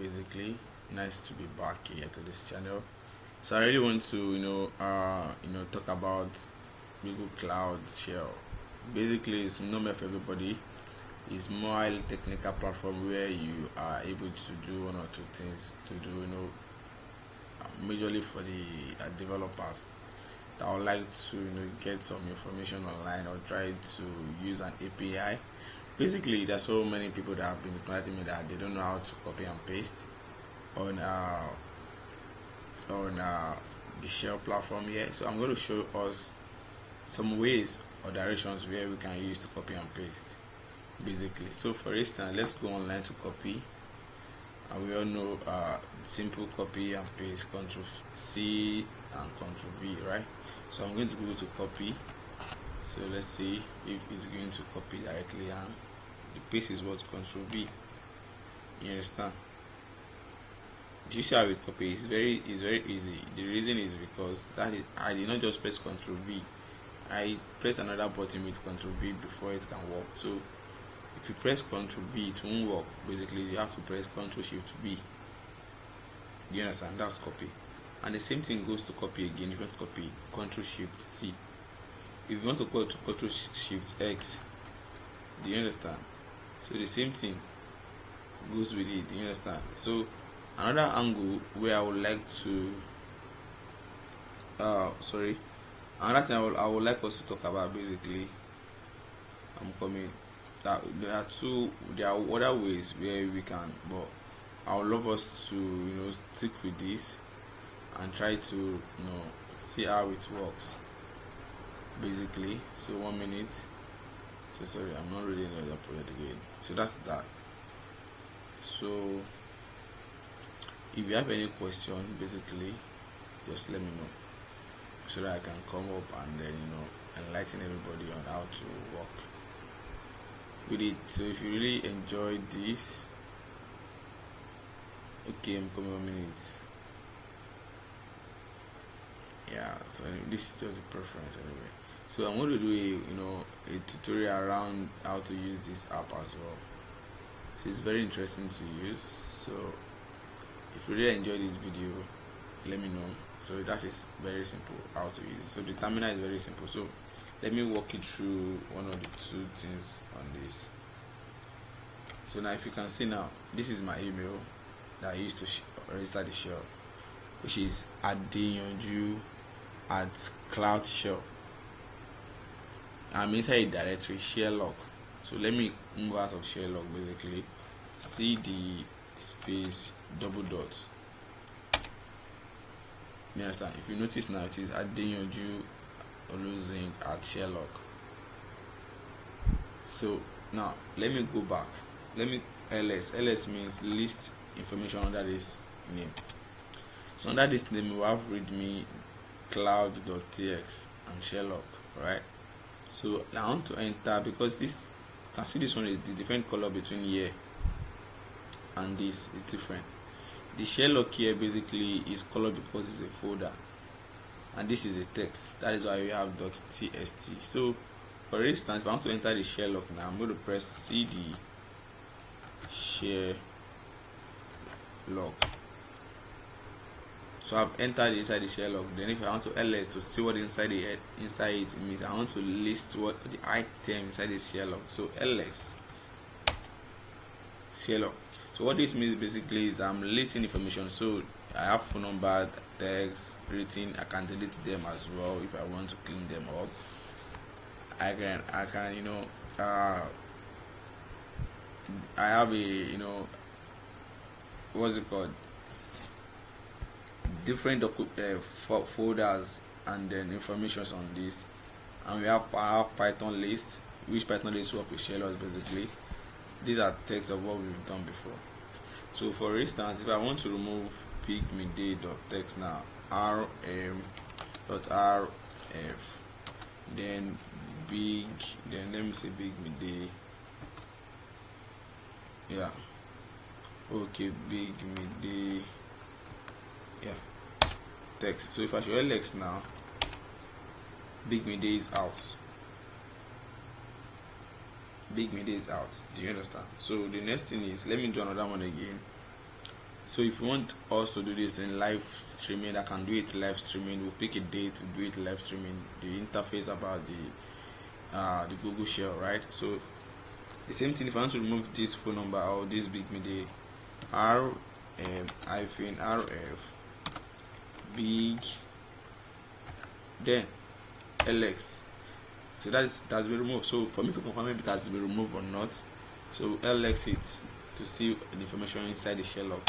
Basically, nice to be back here to this channel. So I really want to talk about Google Cloud Shell. Basically, it's not meant for everybody. It's more highly technical platform where you are able to do one or two things to do majorly for the developers that would like to get some information online or try to use an API. Basically, there's so many people that have been contacting me that they don't know how to copy and paste on the Shell platform here. So I'm going to show us some ways or directions where we can use to copy and paste. Basically, so for instance, let's go online to copy, and we all know simple copy and paste, Ctrl C and Ctrl V, right? So I'm going to go to copy. So let's see if it's going to copy directly, and the paste is what Ctrl V. You understand? Do you see how we copy? It's very easy. The reason is because I did not just press Ctrl V. I pressed another button with Ctrl V before it can work. So if you press Ctrl V, it won't work. Basically, you have to press Ctrl Shift V. Do you understand? That's copy. And the same thing goes to copy again. If you want to copy, Ctrl Shift C. If you want to go to Ctrl Shift X, do you understand? So the same thing goes with it. Do you understand? So another angle where I would like to another thing I would like us to talk about, basically, I'm coming that there are other ways where we can, but I would love us to stick with this and try to see how it works, basically. So 1 minute. So sorry, I'm not reading the project again. So that's that. So if you have any question, basically just let me know so that I can come up and then enlighten everybody on how to work with it. So if you really enjoyed this, okay, I'm coming 1 minute. Yeah, so this is just a preference anyway. So I'm going to do a tutorial around how to use this app as well. So it's very interesting to use. So if you really enjoyed this video, let me know. So that is very simple how to use it. So the terminal is very simple. So let me walk you through one of the two things on this. So now if you can see now, this is my email that I used to register the shell, which is adeyanju@cloudshell. I'm inside a directory Sherlock. So let me move out of Sherlock, basically. CD space double dot. You understand? If you notice now, it is adeyanju@Sherlock. So now let me go back. Let me ls means list information under this name. So under this name we have readme cloud.txt and Sherlock, right? So I want to enter, because this, you can see this one is the different color between here and this is different. The Sherlock here basically is colored because it's a folder, and this is a text. That is why we have .txt. So for instance, if I want to enter the Sherlock now, I'm going to press cd Sherlock. So I've entered inside the Sherlock. Then if I want to ls to see what inside it means, I want to list what the item inside this Sherlock. So ls Sherlock. So what this means basically is I'm listing information. So I have phone number, text, written. I can delete them as well if I want to clean them up. I can I have a what's it called, different folders and then informations on this. And we have our Python list, which Python list work with Sherlock. Basically, these are texts of what we've done before. So for instance, if I want to remove pigmidday.text now, rm.rf, then let me say big midday, yeah, okay, big midday, yeah, text. So if I show ls now, big midday is out. Big midday is out. Do you understand? So the next thing is, let me do another one again. So if you want us to do this in live streaming, I can do it live streaming. We'll pick a date to do it live streaming. The interface about the Google Shell, right? So the same thing, if I want to remove this phone number or this big media, rf big, then lx. So that's been removed. So for me to confirm if it has been removed or not, so lx it to see the information inside the shell log.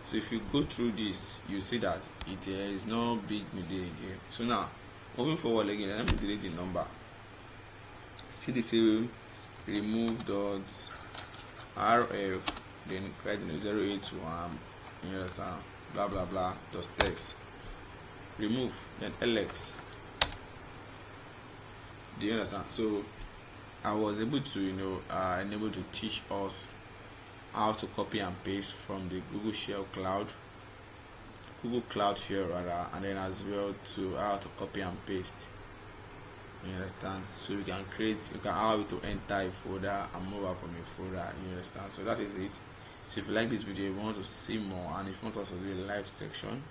So if you go through this, you see that it is no big media again. So now moving forward again, let me delete the number. See the same, remove dot rf, then write 0821, you understand, blah blah blah, dot text, remove, then lx. Do you understand? So I was able to enable to teach us how to copy and paste from the Google Cloud Shell rather, and then as well to how to copy and paste. You understand? So you can how to enter a folder and move out from a folder. You understand? So that is it. So if you like this video, you want to see more, and if you want us to do a live section,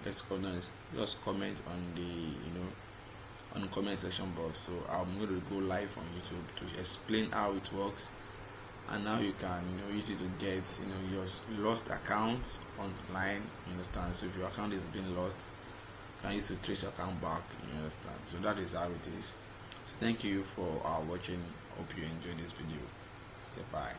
just comment on the on the comment section box. So I'm going to go live on YouTube to explain how it works and how you can use it to get your lost accounts online. You understand? So if your account is being lost, you can use to trace your account back. You understand? So that is how it is. So thank you for watching. Hope you enjoyed this video. Goodbye.